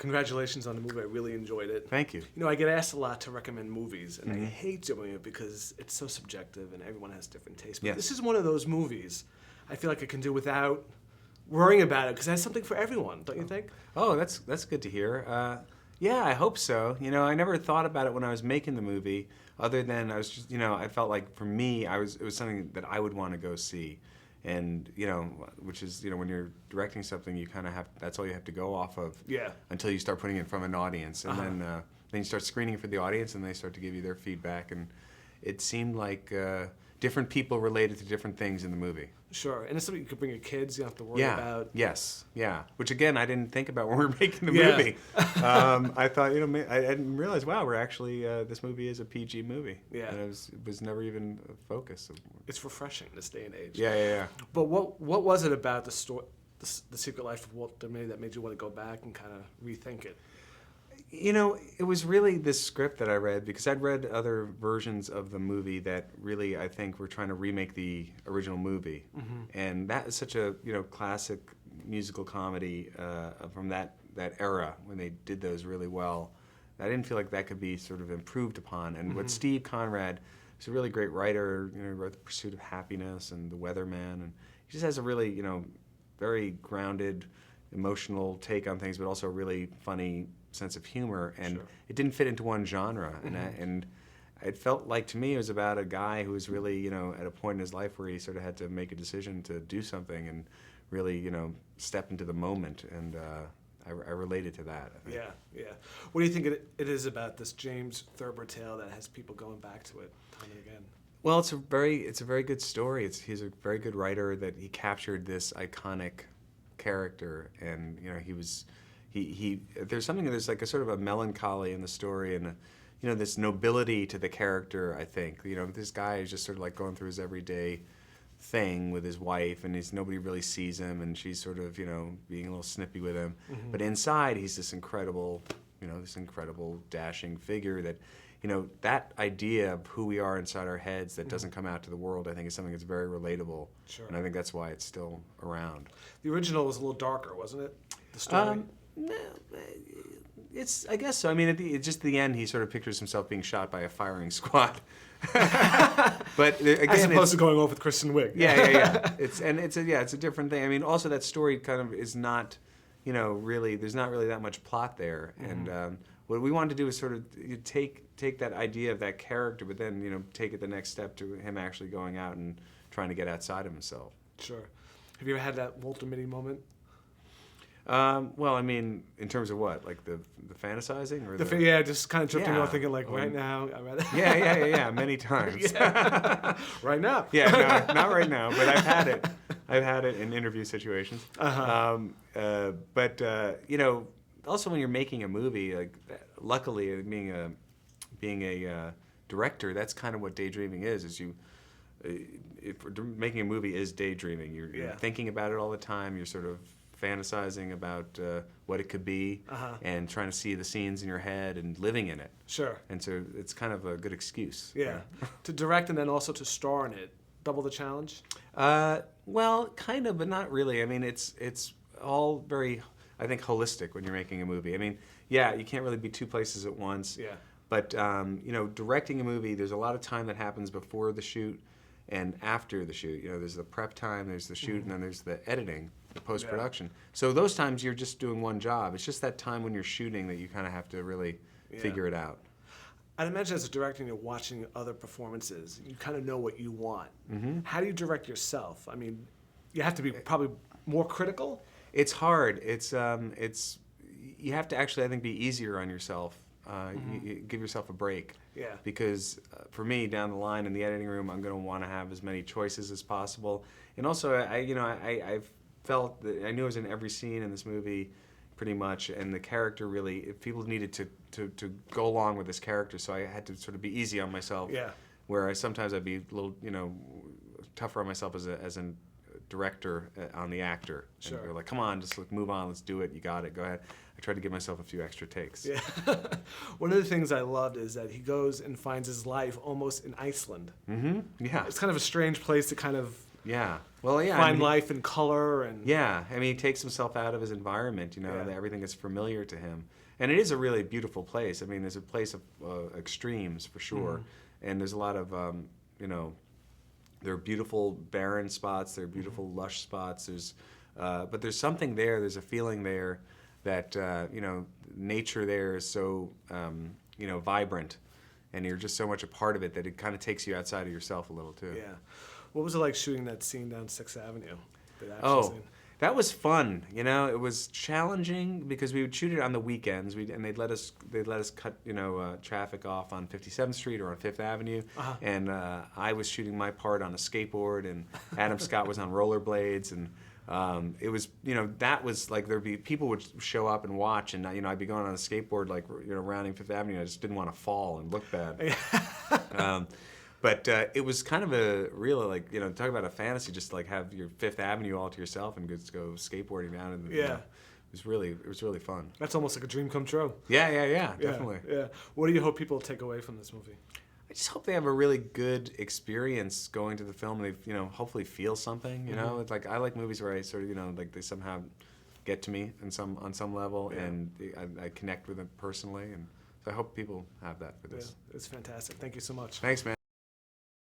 Congratulations on the movie. I really enjoyed it. Thank you. You know, I get asked a lot to recommend movies, and I hate doing it because it's so subjective and everyone has different tastes. But Yes. this is one of those movies I feel like I can do without worrying about it because it has something for everyone, don't you think? Oh, that's good to hear. Yeah, I hope so. You know, I never thought about it when I was making the movie, other than I was just, you know, I felt like for me, it was something that I would want to go see. And, you know, which is, you know, when you're directing something, you kind of have, that's all you have to go off of. Yeah. Until you start putting it in front of an audience. And then you start screening it for the audience and they start to give you their feedback. And it seemed like different people related to different things in the movie. Sure, and it's something you could bring your kids, you don't have to worry about. Yes, yeah. Which again, I didn't think about when we were making the movie. I thought, you know, I didn't realize, wow, we're actually, this movie is a PG movie. Yeah. And it was never even a focus. It's refreshing this day and age. Yeah. But what was it about the story, the Secret Life of Walter Mitty that made you want to go back and kind of rethink it? You know, it was really this script that I read, because I'd read other versions of the movie that really, I think, were trying to remake the original movie. And that is such a, you know, classic musical comedy from that era, when they did those really well. I didn't feel like that could be sort of improved upon. And what Steve Conrad, who's a really great writer, you know, wrote The Pursuit of Happiness and The Weatherman, and he just has a really, you know, very grounded, emotional take on things, but also a really funny sense of humor, and it didn't fit into one genre. And it felt like, to me, it was about a guy who was really, you know, at a point in his life where he sort of had to make a decision to do something and really, you know, step into the moment. And I related to that, I think. Yeah. What do you think it is about this James Thurber tale that has people going back to it time and again? Well, it's a very good story. He's a very good writer, that he captured this iconic character, and, you know, there's like a sort of a melancholy in the story, and you know, this nobility to the character, I think. You know, this guy is just sort of like going through his everyday thing with his wife, and nobody really sees him, and she's sort of, you know, being a little snippy with him. But inside, he's this incredible, you know, dashing figure that, you know, that idea of who we are inside our heads that doesn't come out to the world, I think, is something that's very relatable. Sure. And I think that's why it's still around. The original was a little darker, wasn't it? The story? No, I guess so. I mean, at the end, he sort of pictures himself being shot by a firing squad. But again, as opposed to going off with Kristen Wiig. Yeah. It's a different thing. I mean, also that story kind of is not, you know, really. There's not really that much plot there. And what we wanted to do is sort of take that idea of that character, but then, you know, take it the next step to him actually going out and trying to get outside of himself. Sure. Have you ever had that Walter Mitty moment? Well, I mean, in terms of what, like the fantasizing, or just kind of drifting off, thinking like, right now, I'm at yeah, many times. Right now. Yeah, no, not right now, but I've had it in interview situations. But you know, also when you're making a movie, like, luckily, being a director, that's kind of what daydreaming is making a movie is daydreaming. You're thinking about it all the time. You're sort of fantasizing about what it could be, and trying to see the scenes in your head and living in it. Sure. And so it's kind of a good excuse. Yeah. To direct and then also to star in it, double the challenge? Well, kind of, but not really. I mean, it's all very, I think, holistic when you're making a movie. I mean, yeah, you can't really be two places at once. Yeah. But you know, directing a movie, there's a lot of time that happens before the shoot and after the shoot. You know, there's the prep time, there's the shoot, and then there's the editing, the post-production. So those times you're just doing one job. It's just that time when you're shooting that you kind of have to really figure it out. I'd imagine as a director, you're watching other performances, you kind of know what you want. How do you direct yourself? I mean, you have to be probably more critical? It's hard. You have to actually, I think, be easier on yourself. You give yourself a break. Yeah. Because for me, down the line in the editing room, I'm going to want to have as many choices as possible. And also, I've felt that I knew I was in every scene in this movie, pretty much, and the character really, if people needed to go along with this character, so I had to sort of be easy on myself. Yeah. Where sometimes I'd be a little, you know, tougher on myself as a director on the actor. Sure. And they're like, come on, just move on, let's do it, you got it, go ahead. I tried to give myself a few extra takes. Yeah. One of the things I loved is that he goes and finds his life almost in Iceland. Yeah. It's kind of a strange place to kind of Yeah. Well, yeah. find life and color and Yeah. I mean, he takes himself out of his environment. You know, Yeah. everything is familiar to him, and it is a really beautiful place. I mean, there's a place of extremes for sure, and there's a lot of you know, there are beautiful barren spots, there are beautiful lush spots. But there's something there. There's a feeling there that you know, nature there is so you know, vibrant, and you're just so much a part of it that it kind of takes you outside of yourself a little too. Yeah. What was it like shooting that scene down 6th Avenue? The action Oh, scene? that was fun. You know, it was challenging because we would shoot it on the weekends, and they'd let us cut, you know, traffic off on 57th Street or on 5th Avenue, and I was shooting my part on a skateboard, and Adam Scott was on rollerblades, and it was, you know, that was like there'd be people would show up and watch, and you know, I'd be going on a skateboard like, you know, rounding 5th Avenue. I just didn't want to fall and look bad. But it was kind of a real, like, you know, talk about a fantasy, just like have your 5th Avenue all to yourself and just go skateboarding down. And, you know, it was really fun. That's almost like a dream come true. Yeah, definitely. Yeah. What do you hope people take away from this movie? I just hope they have a really good experience going to the film. And they, you know, hopefully feel something. You know, it's like I like movies where I sort of, you know, like they somehow get to me on some level, and I connect with them personally. And so I hope people have that for this. Yeah, it's fantastic. Thank you so much. Thanks, man.